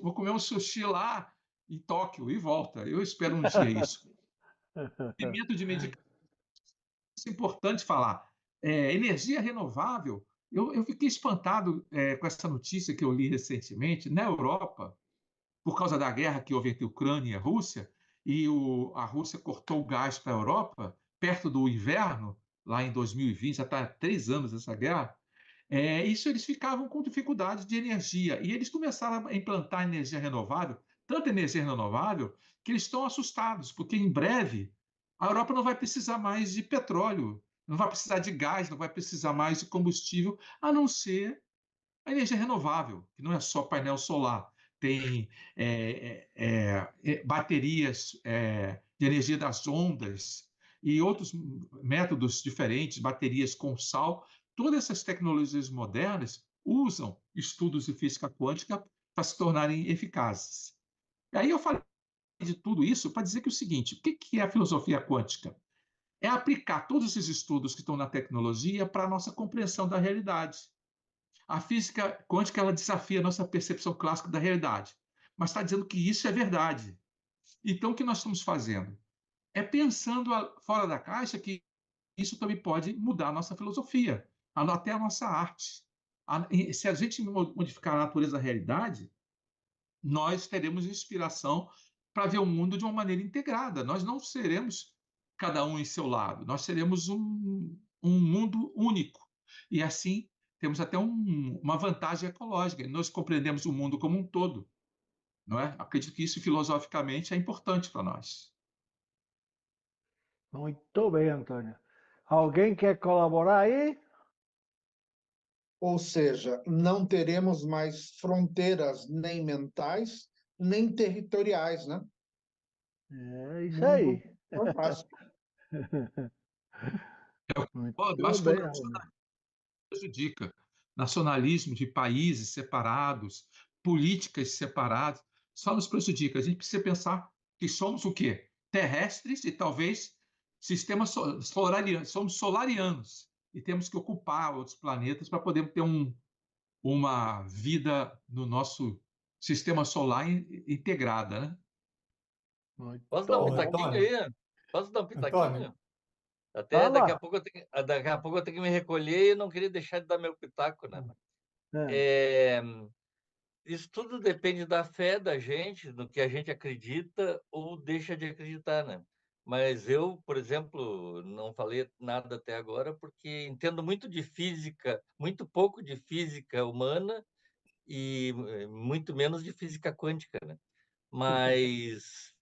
Vou comer um sushi lá em Tóquio e volta. Eu espero um dia isso. Pimento de medicamento, isso é importante falar. Energia renovável. Eu fiquei espantado com essa notícia que eu li recentemente. Na Europa, por causa da guerra que houve entre Ucrânia e a Rússia, e a Rússia cortou o gás para a Europa, perto do inverno, lá em 2020, já está há 3 anos essa guerra. Isso eles ficavam com dificuldade de energia e eles começaram a implantar energia renovável, tanta energia renovável, que eles estão assustados, porque em breve a Europa não vai precisar mais de petróleo, não vai precisar de gás, não vai precisar mais de combustível, a não ser a energia renovável, que não é só painel solar, tem baterias de energia das ondas e outros métodos diferentes, baterias com sal. Todas essas tecnologias modernas usam estudos de física quântica para se tornarem eficazes. E aí eu falei de tudo isso para dizer que é o seguinte: o que é a filosofia quântica? É aplicar todos esses estudos que estão na tecnologia para a nossa compreensão da realidade. A física quântica ela desafia a nossa percepção clássica da realidade, mas está dizendo que isso é verdade. Então, o que nós estamos fazendo? é pensando fora da caixa que isso também pode mudar a nossa filosofia, até a nossa arte. Se a gente modificar a natureza da realidade, nós teremos inspiração para ver o mundo de uma maneira integrada. Nós não seremos cada um em seu lado, nós seremos um mundo único. E assim temos até uma vantagem ecológica. Nós compreendemos o mundo como um todo, não é? Acredito que isso filosoficamente é importante para nós. Muito bem, Antônio. Alguém quer colaborar aí? Ou seja, não teremos mais fronteiras nem mentais, nem territoriais, né? É isso Mundo aí. fantástico. Muito Mas bem, quando Romero. prejudica nacionalismo de países separados, políticas separadas, só nos prejudica. A gente precisa pensar que somos o quê? Terrestres e talvez sistemas solarianos, somos solarianos e temos que ocupar outros planetas para poder ter uma vida no nosso sistema solar integrada, né? Muito Posso dar um Ô, bom. pitaquinho Antônio, aí? Posso dar um Antônio, pitaquinho? Até Fala. daqui a pouco eu tenho que me recolher e não queria deixar de dar meu pitaco, né? É, É, isso tudo depende da fé da gente, no que a gente acredita ou deixa de acreditar, né? Mas eu, por exemplo, não falei nada até agora porque entendo muito de física, muito pouco de física humana e muito menos de física quântica, né? Mas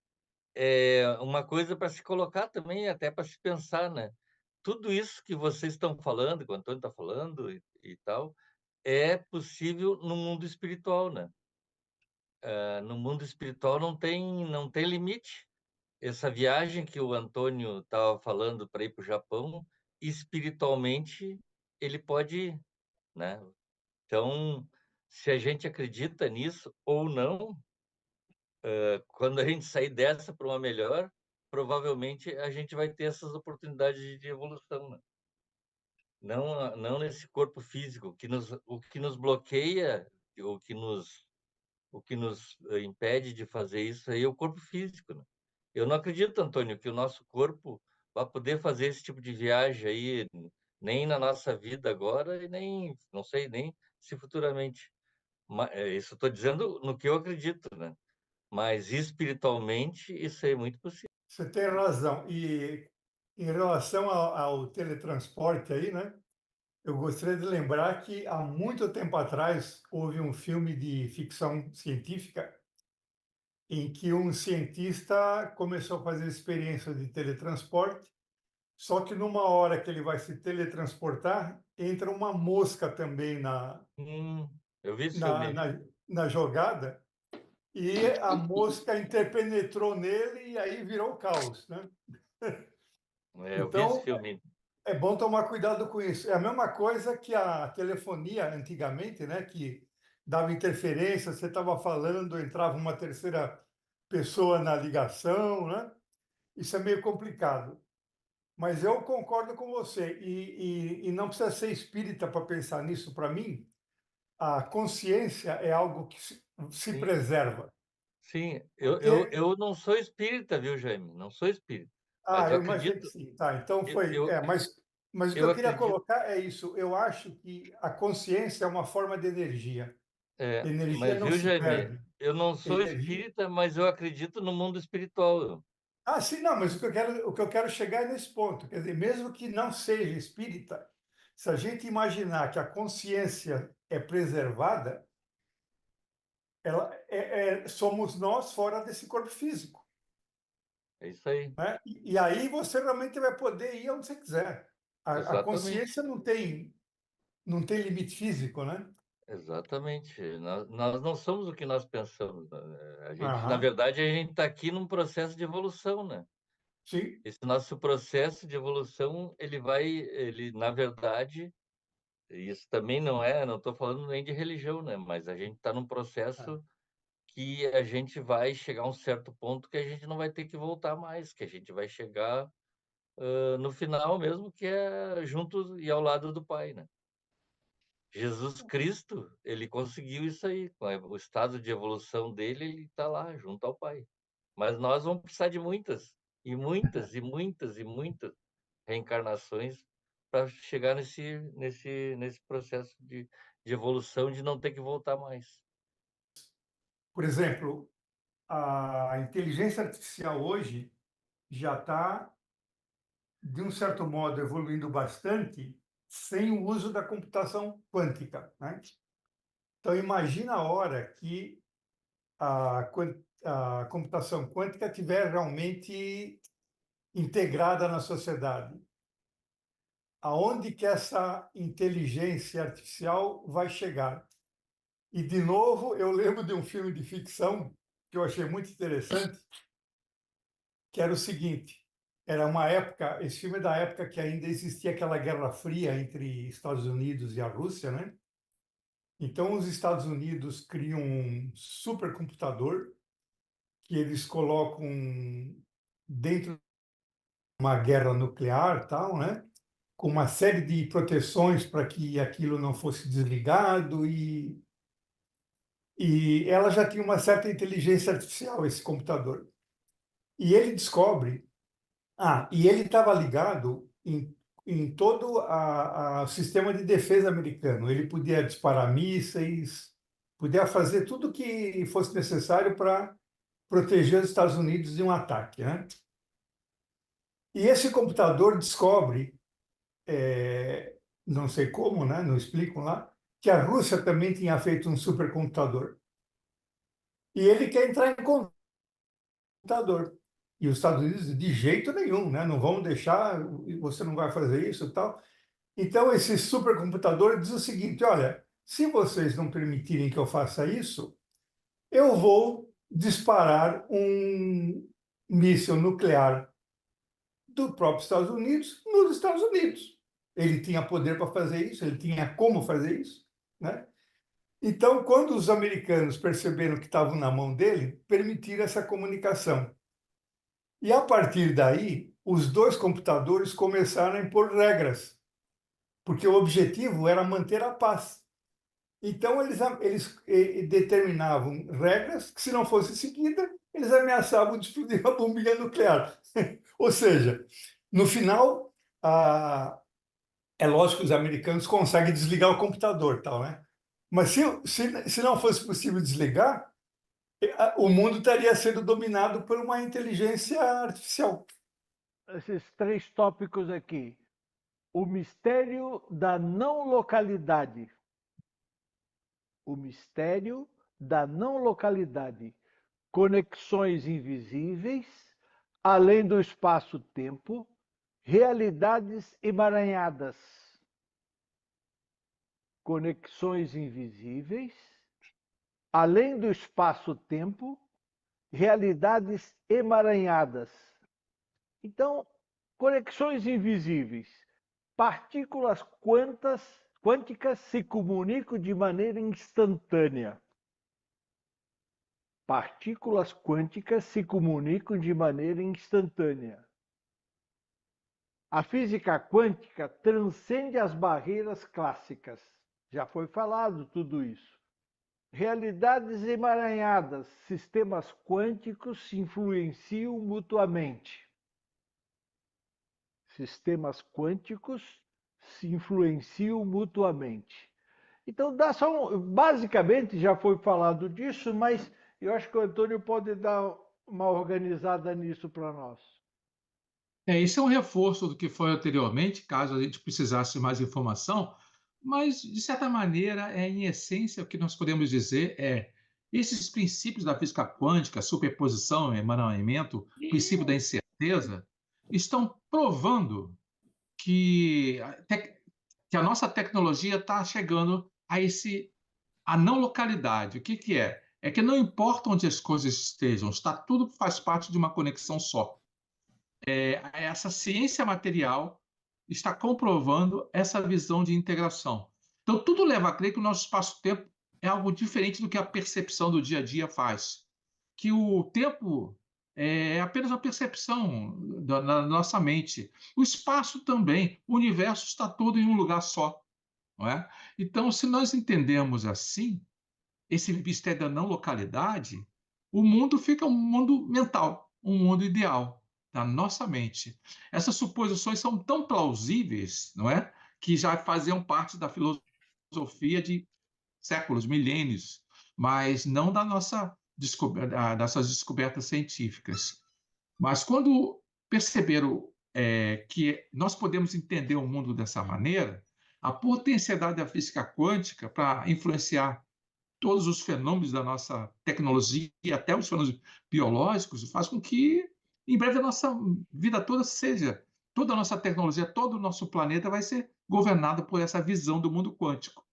é uma coisa para se colocar também, até para se pensar, né? Tudo isso que vocês estão falando, que o Antônio está falando e tal, é possível no mundo espiritual, né? No mundo espiritual não tem limite. Essa viagem que o Antônio estava falando para ir para o Japão, espiritualmente, ele pode ir, né? Então, se a gente acredita nisso ou não, quando a gente sair dessa para uma melhor, provavelmente a gente vai ter essas oportunidades de evolução, né? Não nesse corpo físico, o que nos bloqueia, o que nos impede de fazer isso aí é o corpo físico, né? Eu não acredito, Antônio, que o nosso corpo vai poder fazer esse tipo de viagem aí, nem na nossa vida agora, e nem, não sei, nem se futuramente. Isso eu estou dizendo no que eu acredito, né? Mas espiritualmente isso é muito possível. você tem razão. E em relação ao teletransporte aí, né? Eu gostaria de lembrar que há muito tempo atrás houve um filme de ficção científica em que um cientista começou a fazer experiência de teletransporte, só que numa hora que ele vai se teletransportar, entra uma mosca também Eu vi esse na, filme. na, na jogada, e a mosca interpenetrou nele e aí virou caos, né? Eu vi esse Então, filme. é bom tomar cuidado com isso. É a mesma coisa que a telefonia antigamente, né? Que dava interferência, você estava falando, entrava uma terceira pessoa na ligação, né? Isso é meio complicado. Mas eu concordo com você. E não precisa ser espírita para pensar nisso. Para mim, a consciência é algo que se Sim, preserva. sim. Eu, eu, Porque, eu não sou espírita, viu, Jaime? Não sou espírita. Mas eu eu imaginei que acredito, sim. Tá, então eu, foi. eu, Mas o que eu eu queria acredito. colocar é isso. Eu acho que a consciência é uma forma de energia. Energia Mas não viu, se Jaime? perde. Eu não sou Energia. espírita, mas eu acredito no mundo espiritual. Ah, sim, não, mas o que eu quero chegar é nesse ponto. Quer dizer, mesmo que não seja espírita, se a gente imaginar que a consciência é preservada, somos nós fora desse corpo físico, É isso aí. né? E aí você realmente vai poder ir onde você quiser. A Exatamente. consciência não tem limite físico, né? Exatamente. Nós não somos o que nós pensamos, né? Na Aham, verdade, a gente está aqui num processo de evolução, né? sim. Esse nosso processo de evolução, na verdade, isso também não estou falando nem de religião, né? Mas a gente está num processo que a gente vai chegar a um certo ponto que a gente não vai ter que voltar mais, que a gente vai chegar no final mesmo, que é juntos e ao lado do Pai, né? Jesus Cristo, ele conseguiu isso aí, com o estado de evolução dele, ele está lá, junto ao Pai. Mas nós vamos precisar de muitas e muitas, e muitas, e muitas reencarnações para chegar nesse processo de evolução, de não ter que voltar mais. Por exemplo, a inteligência artificial hoje já está, de um certo modo, evoluindo bastante sem o uso da computação quântica, né? Então, imagina a hora que a computação quântica estiver realmente integrada na sociedade. Aonde que essa inteligência artificial vai chegar? E, de novo, eu lembro de um filme de ficção que eu achei muito interessante, que era o seguinte: era uma época, esse filme é da época que ainda existia aquela Guerra Fria entre Estados Unidos e a Rússia, né? Então, os Estados Unidos criam um supercomputador que eles colocam dentro de uma guerra nuclear, tal, né? Com uma série de proteções para que aquilo não fosse desligado e ela já tinha uma certa inteligência artificial, esse computador. E ele descobre, e ele estava ligado em todo o sistema de defesa americano. Ele podia disparar mísseis, podia fazer tudo o que fosse necessário para proteger os Estados Unidos de um ataque, né? E esse computador descobre, não sei como, né? Não explicam lá, que a Rússia também tinha feito um supercomputador. E ele quer entrar em computador. E os Estados Unidos, de jeito nenhum, né? Não vamos deixar, você não vai fazer isso e tal. Então, esse supercomputador diz o seguinte: olha, se vocês não permitirem que eu faça isso, eu vou disparar um míssil nuclear do próprio Estados Unidos nos Estados Unidos. Ele tinha poder para fazer isso, ele tinha como fazer isso, né? Então, quando os americanos perceberam que estavam na mão dele, permitiram essa comunicação. E, a partir daí, os dois computadores começaram a impor regras, porque o objetivo era manter a paz. Então, eles determinavam regras que, se não fosse seguida, eles ameaçavam de explodir uma bombinha nuclear. Ou seja, no final, é lógico que os americanos conseguem desligar o computador, tal, né? Mas se não fosse possível desligar, o mundo estaria sendo dominado por uma inteligência artificial. Esses três tópicos aqui. O mistério da não localidade. O mistério da não localidade. Conexões invisíveis, além do espaço-tempo, realidades emaranhadas. Conexões invisíveis, além do espaço-tempo, realidades emaranhadas. Então, conexões invisíveis. Partículas quânticas se comunicam de maneira instantânea. Partículas quânticas se comunicam de maneira instantânea. A física quântica transcende as barreiras clássicas. Já foi falado tudo isso. Realidades emaranhadas, sistemas quânticos se influenciam mutuamente. Sistemas quânticos se influenciam mutuamente. Então, basicamente já foi falado disso, mas eu acho que o Antônio pode dar uma organizada nisso para nós. Esse é um reforço do que foi anteriormente, caso a gente precisasse mais informação, mas, de certa maneira, em essência, o que nós podemos dizer é esses princípios da física quântica, superposição, emaranhamento, princípio da incerteza, estão provando que a nossa tecnologia está chegando a não localidade. O que é? É que não importa onde as coisas estejam, tudo faz parte de uma conexão só. Essa ciência material está comprovando essa visão de integração. Então, tudo leva a crer que o nosso espaço-tempo é algo diferente do que a percepção do dia a dia faz. Que o tempo é apenas uma percepção na nossa mente. O espaço também, o universo está todo em um lugar só. Não é? Então, se nós entendemos assim, esse mistério da não localidade, o mundo fica um mundo mental, um mundo ideal. da nossa mente. Essas suposições são tão plausíveis, não é? Que já faziam parte da filosofia de séculos, milênios, mas não dessas descobertas científicas. Mas quando perceberam que nós podemos entender o mundo dessa maneira, a potencialidade da física quântica para influenciar todos os fenômenos da nossa tecnologia, até os fenômenos biológicos, faz com que, em breve, a nossa vida toda seja, toda a nossa tecnologia, todo o nosso planeta vai ser governado por essa visão do mundo quântico.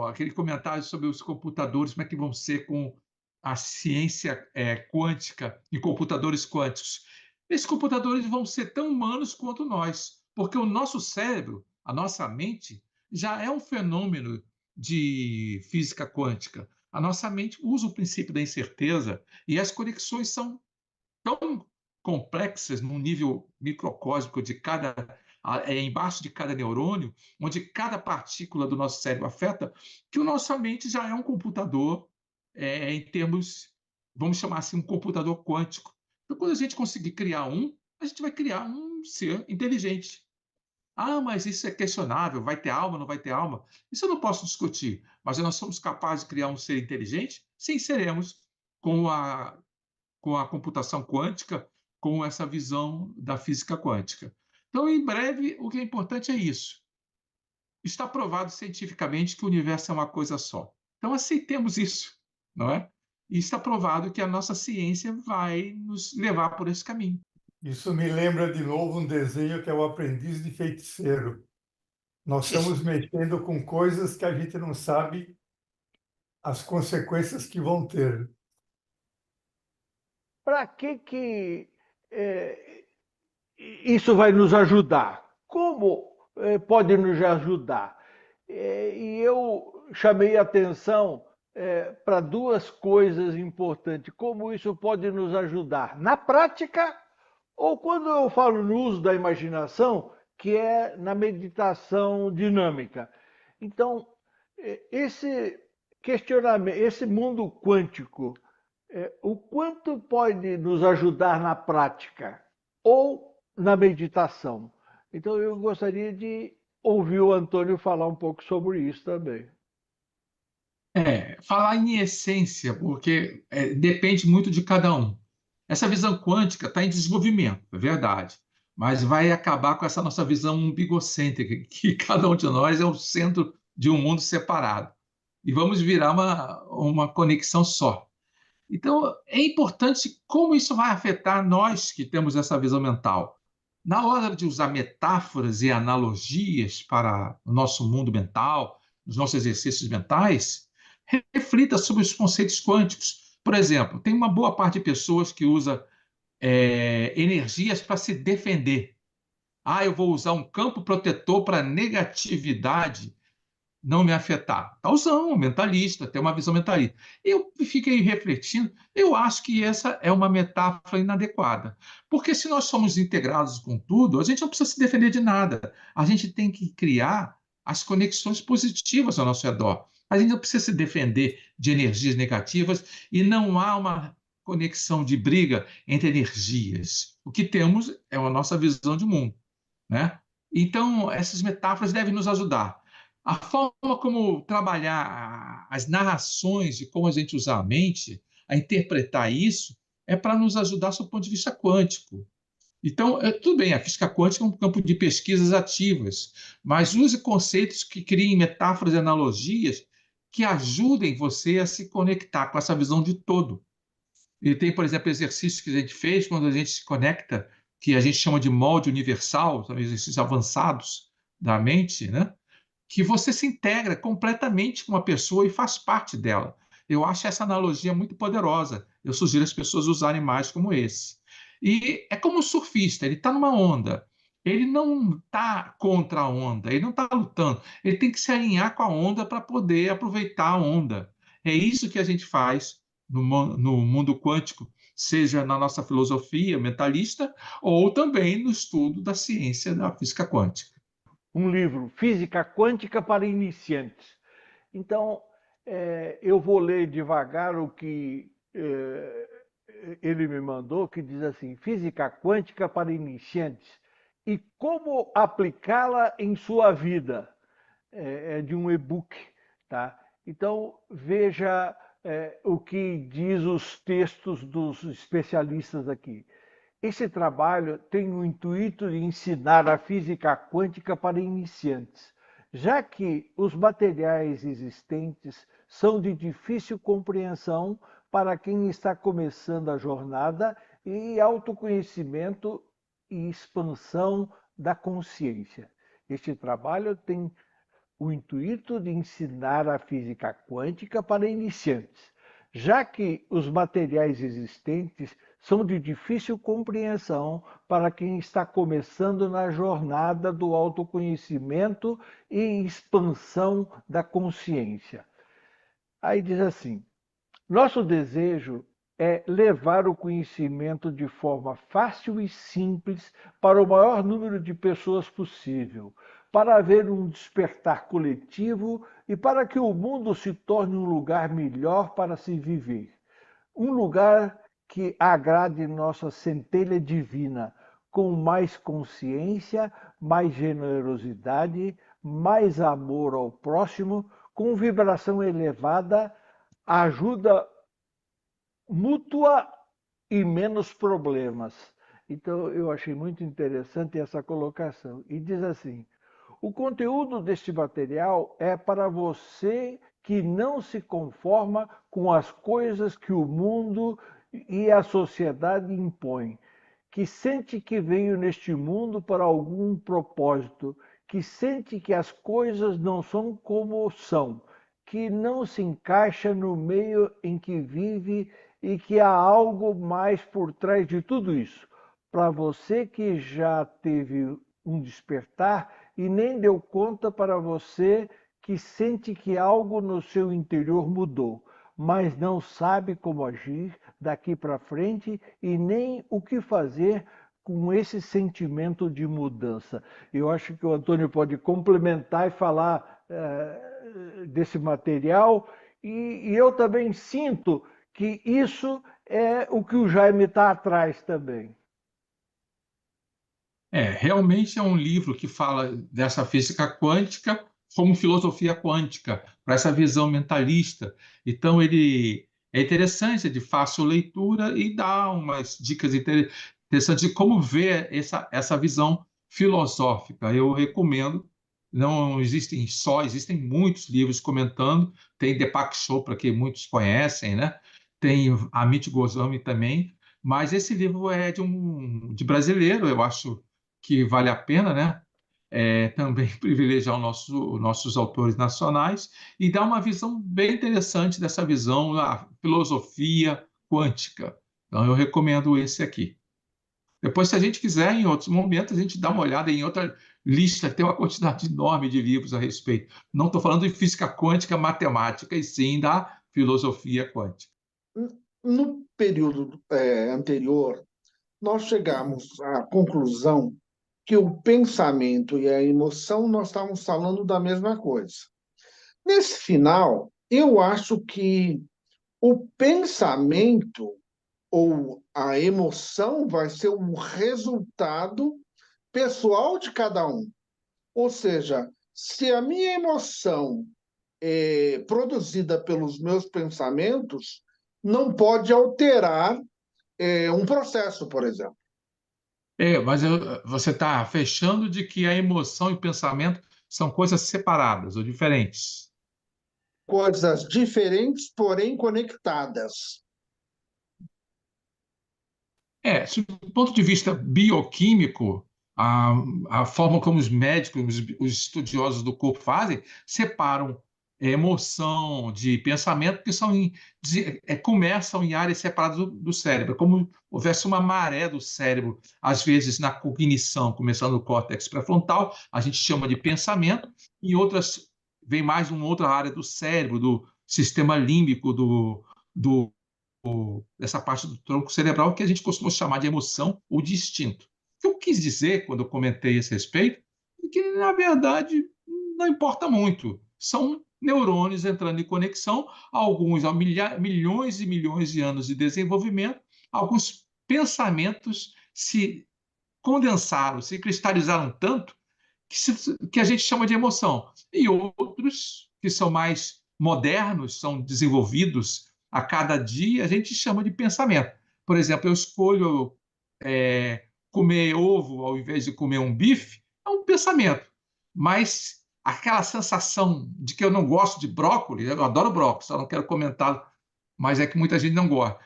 Aquele comentário sobre os computadores, como é que vão ser com a ciência quântica e computadores quânticos. Esses computadores vão ser tão humanos quanto nós, porque o nosso cérebro, a nossa mente, já é um fenômeno de física quântica. A nossa mente usa o princípio da incerteza e as conexões são tão complexas no nível microcósmico de embaixo de cada neurônio, onde cada partícula do nosso cérebro afeta, que a nossa mente já é um computador em termos, vamos chamar assim, um computador quântico. Então, quando a gente conseguir criar a gente vai criar um ser inteligente. Ah, mas isso é questionável, vai ter alma, não vai ter alma? Isso eu não posso discutir, mas nós somos capazes de criar um ser inteligente? Sim, seremos, com a computação quântica, com essa visão da física quântica. Então, em breve, o que é importante é isso. Está provado cientificamente que o universo é uma coisa só. Então, aceitemos isso, não é? E está provado que a nossa ciência vai nos levar por esse caminho. Isso me lembra de novo um desenho que é o Aprendiz de Feiticeiro. Nós estamos mexendo com coisas que a gente não sabe as consequências que vão ter. Para que isso vai nos ajudar? Como pode nos ajudar? E eu chamei a atenção para duas coisas importantes. Como isso pode nos ajudar na prática, ou quando eu falo no uso da imaginação, que é na meditação dinâmica. Então, esse questionamento, esse mundo quântico, o quanto pode nos ajudar na prática ou na meditação? Então, eu gostaria de ouvir o Antônio falar um pouco sobre isso também. Falar em essência, porque depende muito de cada um. Essa visão quântica está em desenvolvimento, é verdade, mas vai acabar com essa nossa visão umbigocêntrica, que cada um de nós é o centro de um mundo separado. E vamos virar uma conexão só. Então, é importante como isso vai afetar nós que temos essa visão mental. Na hora de usar metáforas e analogias para o nosso mundo mental, os nossos exercícios mentais, reflita sobre os conceitos quânticos. Por exemplo, tem uma boa parte de pessoas que usa energias para se defender. Ah, eu vou usar um campo protetor para negatividade não me afetar. Está usando, mentalista, tem uma visão mentalista. Eu fiquei refletindo, eu acho que essa é uma metáfora inadequada. Porque se nós somos integrados com tudo, a gente não precisa se defender de nada. A gente tem que criar as conexões positivas ao nosso redor. A gente não precisa se defender de energias negativas e não há uma conexão de briga entre energias. O que temos é a nossa visão de mundo, né? Então, essas metáforas devem nos ajudar. A forma como trabalhar as narrações de como a gente usa a mente, a interpretar isso, é para nos ajudar do ponto de vista quântico. Então, tudo bem, a física quântica é um campo de pesquisas ativas, mas use conceitos que criem metáforas e analogias que ajudem você a se conectar com essa visão de todo. E tem, por exemplo, exercícios que a gente fez quando a gente se conecta, que a gente chama de molde universal, são exercícios avançados da mente, né? Que você se integra completamente com uma pessoa e faz parte dela. Eu acho essa analogia muito poderosa. Eu sugiro as pessoas usarem mais como esse. E é como o surfista, ele está numa onda. Ele não está contra a onda, ele não está lutando. Ele tem que se alinhar com a onda para poder aproveitar a onda. É isso que a gente faz no mundo quântico, seja na nossa filosofia mentalista ou também no estudo da ciência da física quântica. Um livro, Física Quântica para Iniciantes. Então, eu vou ler devagar o que ele me mandou, que diz assim: Física Quântica para Iniciantes e como aplicá-la em sua vida. É de um e-book, tá? Então, veja o que diz os textos dos especialistas aqui. Esse trabalho tem o intuito de ensinar a física quântica para iniciantes, já que os materiais existentes são de difícil compreensão para quem está começando a jornada e autoconhecimento e expansão da consciência. Este trabalho tem o intuito de ensinar a física quântica para iniciantes, já que os materiais existentes são de difícil compreensão para quem está começando na jornada do autoconhecimento e expansão da consciência. Aí diz assim: nosso desejo é levar o conhecimento de forma fácil e simples para o maior número de pessoas possível, para haver um despertar coletivo e para que o mundo se torne um lugar melhor para se viver. Um lugar que agrade nossa centelha divina, com mais consciência, mais generosidade, mais amor ao próximo, com vibração elevada, ajuda mútua e menos problemas. Então, eu achei muito interessante essa colocação. E diz assim: o conteúdo deste material é para você que não se conforma com as coisas que o mundo e a sociedade impõem, que sente que veio neste mundo para algum propósito, que sente que as coisas não são como são, que não se encaixa no meio em que vive e que há algo mais por trás de tudo isso. Para você que já teve um despertar e nem deu conta, para você que sente que algo no seu interior mudou, mas não sabe como agir daqui para frente e nem o que fazer com esse sentimento de mudança. Eu acho que o Antônio pode complementar e falar desse material, e eu também sinto que isso é o que o Jaime está atrás também. Realmente é um livro que fala dessa física quântica como filosofia quântica, para essa visão mentalista. Então, ele é interessante, é de fácil leitura e dá umas dicas interessantes de como ver essa visão filosófica. Eu recomendo. Não existem só, existem muitos livros comentando. Tem Deepak Chopra, que muitos conhecem, né? Tem Amit Goswami também. Mas esse livro é de brasileiro, eu acho que vale a pena, né? Também privilegiar nossos autores nacionais e dar uma visão bem interessante dessa visão da filosofia quântica. Então, eu recomendo esse aqui. Depois, se a gente quiser, em outros momentos, a gente dá uma olhada em outra lista, tem uma quantidade enorme de livros a respeito. Não estou falando de física quântica, matemática, e sim da filosofia quântica. No período anterior, nós chegamos à conclusão que o pensamento e a emoção nós estávamos falando da mesma coisa. Nesse final, eu acho que o pensamento ou a emoção vai ser um resultado pessoal de cada um. Ou seja, se a minha emoção é produzida pelos meus pensamentos, não pode alterar um processo, por exemplo. Mas você está fechando de que a emoção e o pensamento são coisas separadas ou diferentes. Coisas diferentes, porém conectadas. Do ponto de vista bioquímico, a forma como os médicos, os estudiosos do corpo fazem, separam emoção de pensamento, que começam em áreas separadas do cérebro, como houvesse uma maré do cérebro, às vezes na cognição, começando no córtex pré-frontal, a gente chama de pensamento, e outras vem mais uma outra área do cérebro, do sistema límbico, dessa parte do tronco cerebral que a gente costuma chamar de emoção ou de instinto. O que eu quis dizer quando eu comentei esse respeito é que, na verdade, não importa muito. São neurônios entrando em conexão, alguns há milhões e milhões de anos de desenvolvimento, alguns pensamentos se condensaram, se cristalizaram tanto que a gente chama de emoção. E outros, que são mais modernos, são desenvolvidos a cada dia, a gente chama de pensamento. Por exemplo, eu escolho comer ovo ao invés de comer um bife, é um pensamento. Mas aquela sensação de que eu não gosto de brócolis, eu adoro brócolis, só não quero comentar, mas é que muita gente não gosta.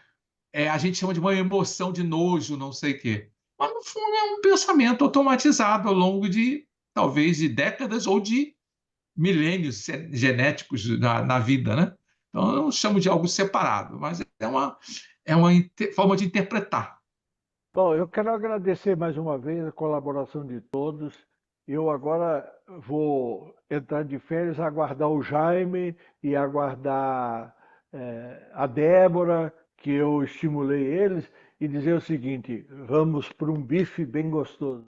A gente chama de uma emoção de nojo, não sei o quê. Mas, no fundo, é um pensamento automatizado ao longo de, talvez, de décadas ou de milênios genéticos na vida, né? Então, eu não chamo de algo separado, mas é uma forma de interpretar. Bom, eu quero agradecer mais uma vez a colaboração de todos. Eu agora vou entrar de férias, aguardar o Jaime e aguardar a Débora, que eu estimulei eles, e dizer o seguinte: vamos para um bife bem gostoso.